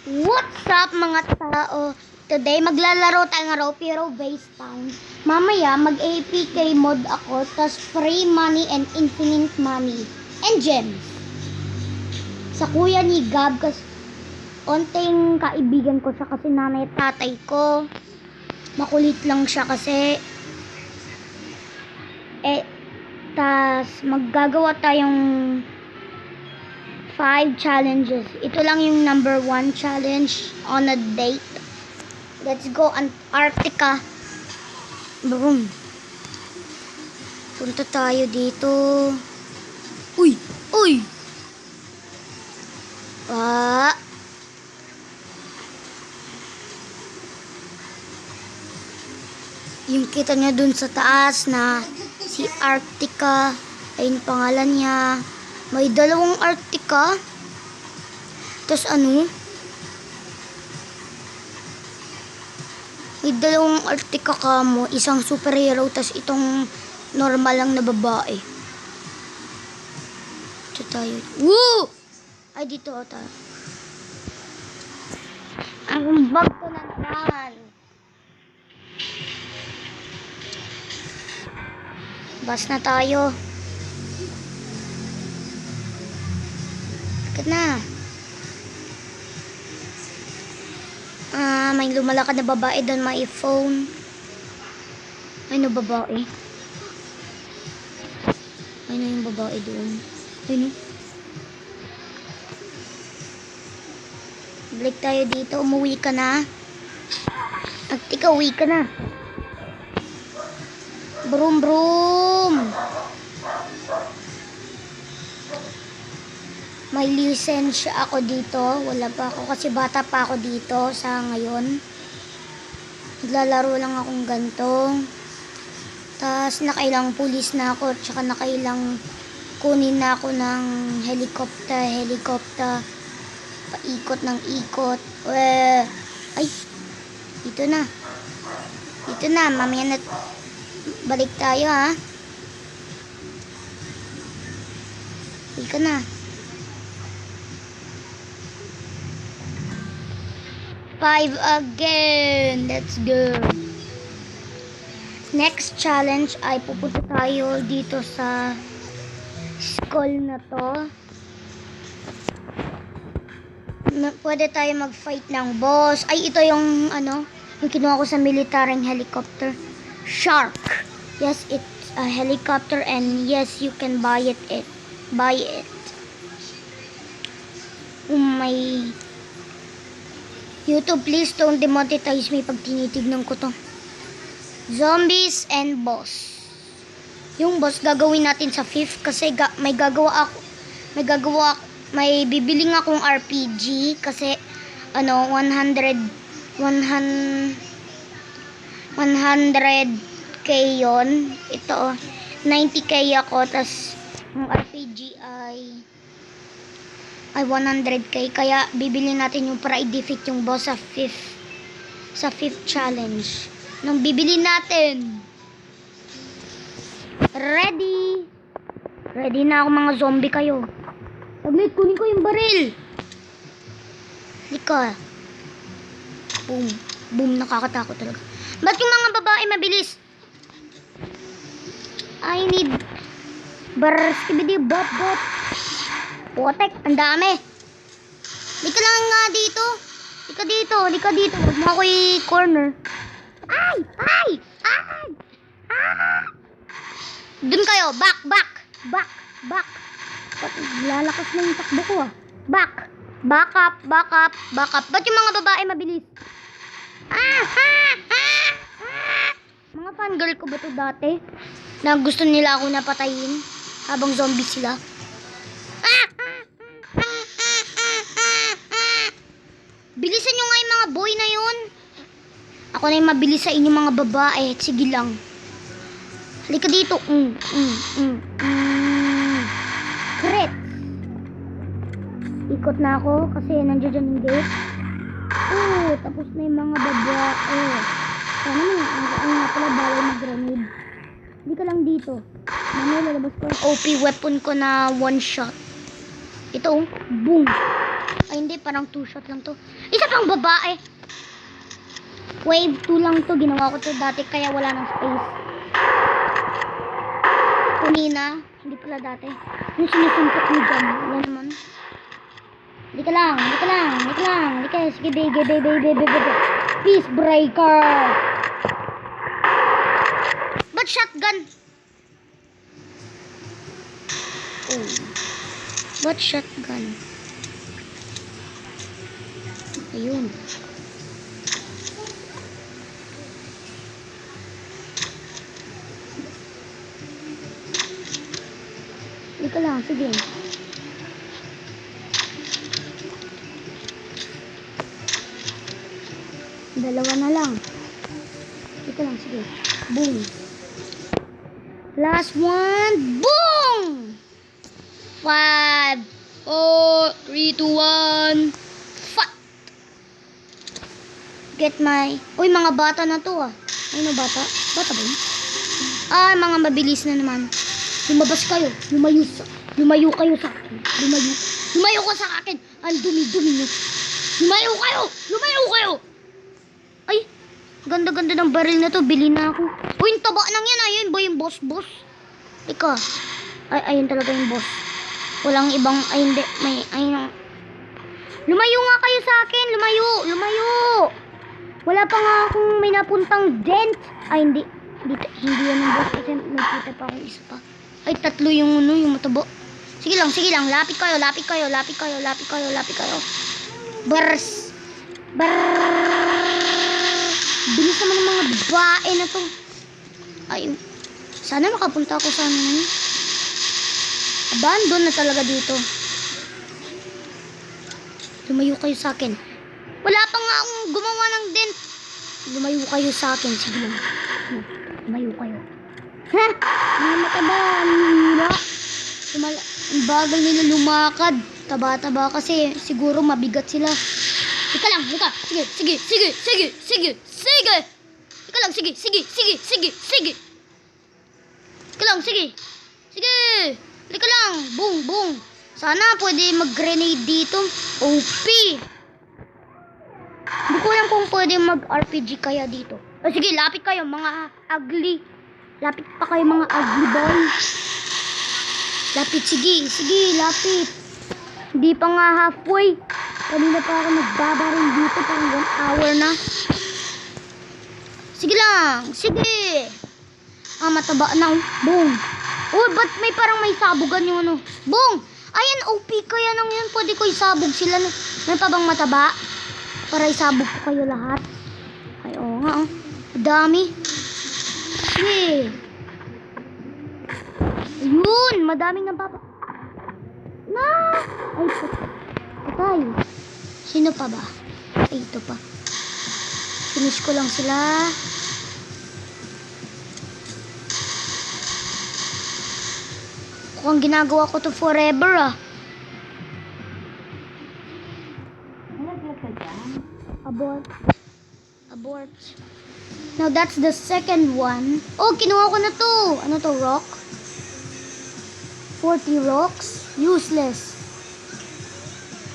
What's up mga tao? Today maglalaro tayo ng Ropiro Base Town. Mamaya mag-APK mode ako, tas free money and infinite money and gems. Sa kuya ni Gab, kasi onting kaibigan ko siya kasi nanay at tatay ko. Makulit lang siya kasi. Tas maggagawa tayong 5 challenges. Ito lang yung number 1 challenge on a date. Let's go Antarctica. Boom. Punta tayo dito. Uy! Uy! Yung kita niya dun sa taas na si Arctica. Ayun pangalan niya. May dalawang Arctica. Tapos ano? May dalawang Arctica kamo. Isang superhero. Tapos itong normal lang na babae. Ito tayo. Woo! Ay, dito tayo. Ang bag ko na naman. Bas na tayo. Na. May lumalakad na babae doon, may phone. Ano babae? Ano yung babae doon? Ano? Balik tayo dito, umuwi ka na. Ika, uwi ka na. Brum brum. May lisensya ako dito. Wala pa ako kasi bata pa ako dito sa ngayon. Naglalaro lang akong ganito. Tapos nakailang pulis na ako. Tsaka nakailang kunin na ako ng helicopter. Paikot ng ikot. Ay, dito na. Dito na. Mamaya na balik tayo ha. Ika na. 5 again. Let's go. Next challenge ay pupunta tayo dito sa school na to. Pwede tayo mag-fight ng boss. Ay, ito yung ano, yung kinuha ko sa militaryong helicopter. Shark. Yes, it's a helicopter and yes, you can buy it. Buy it. My YouTube, please don't demonetize me pag tinitignan ko to. Zombies and boss. Yung boss gagawin natin sa 5th kasi may bibiling akong RPG kasi ano 100k yon. Ito 90k ako, tas yung RPG ay 100k, kaya bibili natin yung para i-defeat yung boss sa 5th challenge. Nung bibili natin. Ready na ako mga zombie kayo. Saglit, kunin ko yung baril. Lika. Boom, nakakatakot talaga. Ba't yung mga babae mabilis? I need skibidi bot. Potek, ang dami. Di ka lang nga dito. Di ka dito. Huwag mo ako i-corner. Ay! Dun kayo. Back. Lalakas na yung takbo ko ah. Back up. Ba't yung mga babae mabilis? Mga fangirl ko ba to dati? Na gusto nila ako napatayin habang zombie sila. Bilisan nyo nga yung mga boy na yun. Ako na yung mabilis sa inyo mga babae. Sige lang. Halika dito. Crit. Ikot na ako kasi nandiyan dyan yung gate. Tapos na yung mga babae. Sana ang nga pala bawal mag-grenade. Hindi ka lang dito. Mamaya lalabas ko yung OP weapon ko na one shot. Ito, boom. Ay, hindi. Parang 2 shot lang to. Isa pang babae. Wave 2 lang to. Ginawa ko to dati kaya wala ng space. Kanina. Hindi pala dati. Yung sinisuntok mo dyan. Wala naman. Hindi ka lang. Sige, baby. Peace breaker. Ba't shotgun? Oh. Ba't shotgun? Ayun. Ika lang, sige. Dalawa na lang. Ika lang, sige. Boom. Last one. Boom! 5, 4, 3, 2, 1. Fuck! Get my... Uy, mga bata na to ah. Ano bata? Bata ba yun? Ay, mga mabilis na naman. Lumabas kayo. Lumayo kayo sa akin. Lumayo ka sa akin. Ang dumi-dumi nyo. Lumayo kayo. Ay, ganda-ganda ng baril na to. Bili na ako. Uy, yung taba nang yan. Ayun ba yung boss? Ika. Ay, ayun talaga yung boss. Walang ibang, ay hindi, ayun. Lumayo nga kayo sa akin, lumayo. Wala pa nga akong may napuntang dent. Ay, hindi yan yung boss. Kasi nakita pa akong isa pa. Ay, 3 yung matabo. Sige lang, lapit kayo. Bars. Bilis naman ng mga babae na to. Ay, sana makapunta ako sa ano na yun. Abandon na talaga dito. Lumayo kayo sa akin. Wala pa nga akong gumawa ng dent. Lumayo kayo sa akin. Sige lang. Lumayo kayo. Ha? Mga mataba. Ang bagal nila lumakad. Taba-taba kasi siguro mabigat sila. Ika lang. Sige. Ika lang. Sige. Ika lang. Sige. Halika lang. Boom. Sana pwede mag-grenade dito. OP. Hindi ko alam kung pwede mag-RPG kaya dito. O sige, lapit kayo mga ugly. Lapit pa kayo mga ugly boys. Lapit, sige, lapit. Hindi pa nga halfway. Kanina pa ako nagbabarin dito. Parang 1 hour na. Sige lang. Mataba na. Boom. Oh, ba't parang may sabugan yung ano? Boom! Ayan, OP kaya nang yun. Pwede ko isabog sila. May pa bang mataba? Para isabog ko kayo lahat. Ay, oo nga. Dami. Sige. Ayun, madaming napapa... Ay, patay. Sino pa ba? Ay, ito pa. Finish ko lang sila. Kung ginagawa ko to forever ah. Abort. Now that's the second one. Oh, kinuha ko na to. Ano to, rock? 40 rocks. Useless.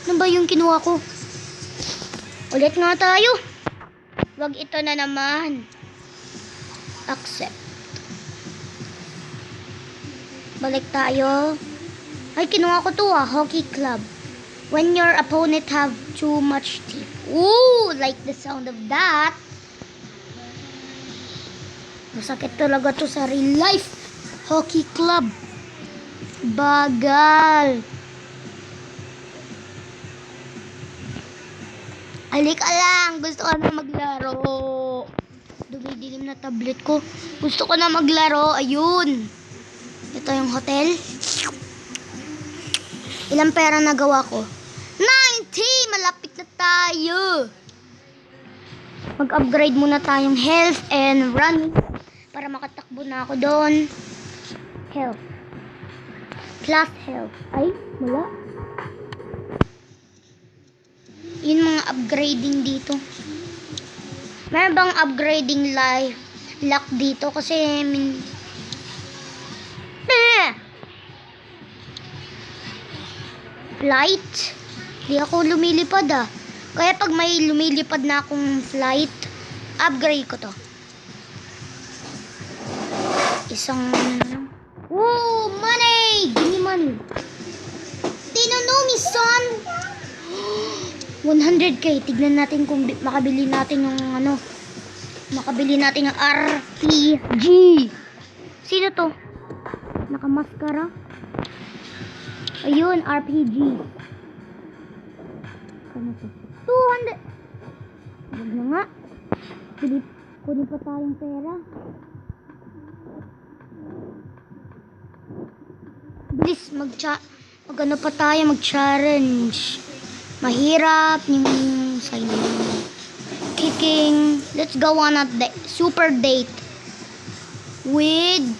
Ano ba yung kinuha ko? Ulit nga tayo. Wag ito na naman. Accept. Balik tayo. Ay, kinuha ko to hockey club. When your opponent have too much teeth. Ooh, like the sound of that. Masakit talaga to sa real life. Hockey club. Bagal. Halika lang. Gusto ko na maglaro. Dumidilim na tablet ko. Gusto ko na maglaro. Ayun. Ito yung hotel. Ilang pera nagawa ko? 90! Malapit na tayo. Mag-upgrade muna tayong health and running para makatakbo na ako doon. Health. Plus health. Ay, wala. Yun mga upgrading dito. Meron bang upgrading life lock dito? Kasi Light. Di ako lumilipad ah. Kaya pag may lumilipad na akong flight, upgrade ko to. Isang... Woo! Money! Give me money. They don't know me, son! 100k. Tignan natin kung makabili natin yung ano. Makabili natin yung RPG. Sino to? Nakamaskara? Ayun, RPG. Ano to? 200. Huwag na nga. Kunin pa tayong pera. Bilis, mag-ano pa tayo, mag-challenge. Mahirap yung sign. Kicking. Let's go on a super date. With,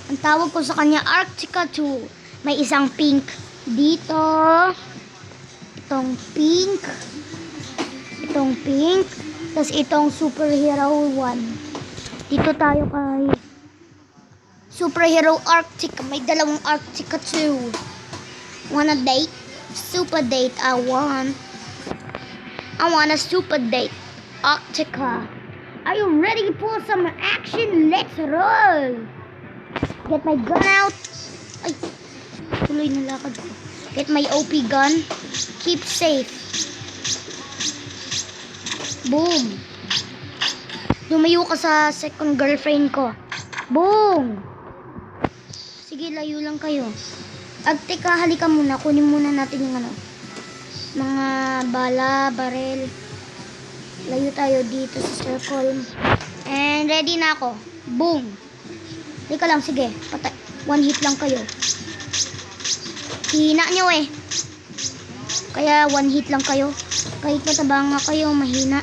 ang tawag ko sa kanya, Arctica 2. May isang pink dito. Itong pink. Itong pink. Tapos itong superhero 1. Dito tayo kay Superhero Arctica. May dalawang Arctica 2. Wanna date? Super date. I want a super date. Arctica. Are you ready for some action? Let's roll. Get my gun out. Ay, tuloy na lakad ko. Get my OP gun. Keep safe. Boom. Lumayo ka sa second girlfriend ko. Boom. Sige, layo lang kayo. Teka, halika muna. Kunin muna natin yung ano. Mga bala, barel. Layo tayo dito sa circle. And ready na ako. Boom. Teka lang, sige. Patay. One hit lang kayo. Hina nyo eh. Kaya one hit lang kayo. Kahit mataba nga kayo, mahina.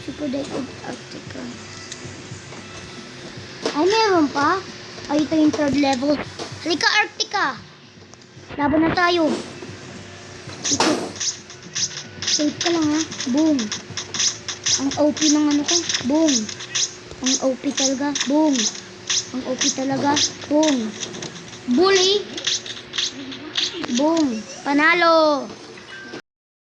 Super Date Arctica. Ay, meron pa? Ay, ito yung third level. Halika, Arctica. Laban na tayo. Ito. Safe ka lang ha. Boom. Ang OP ng ano ko. Boom. Ang OP talaga. Boom. Ang OP talaga. Boom. Bully. Boom. Panalo.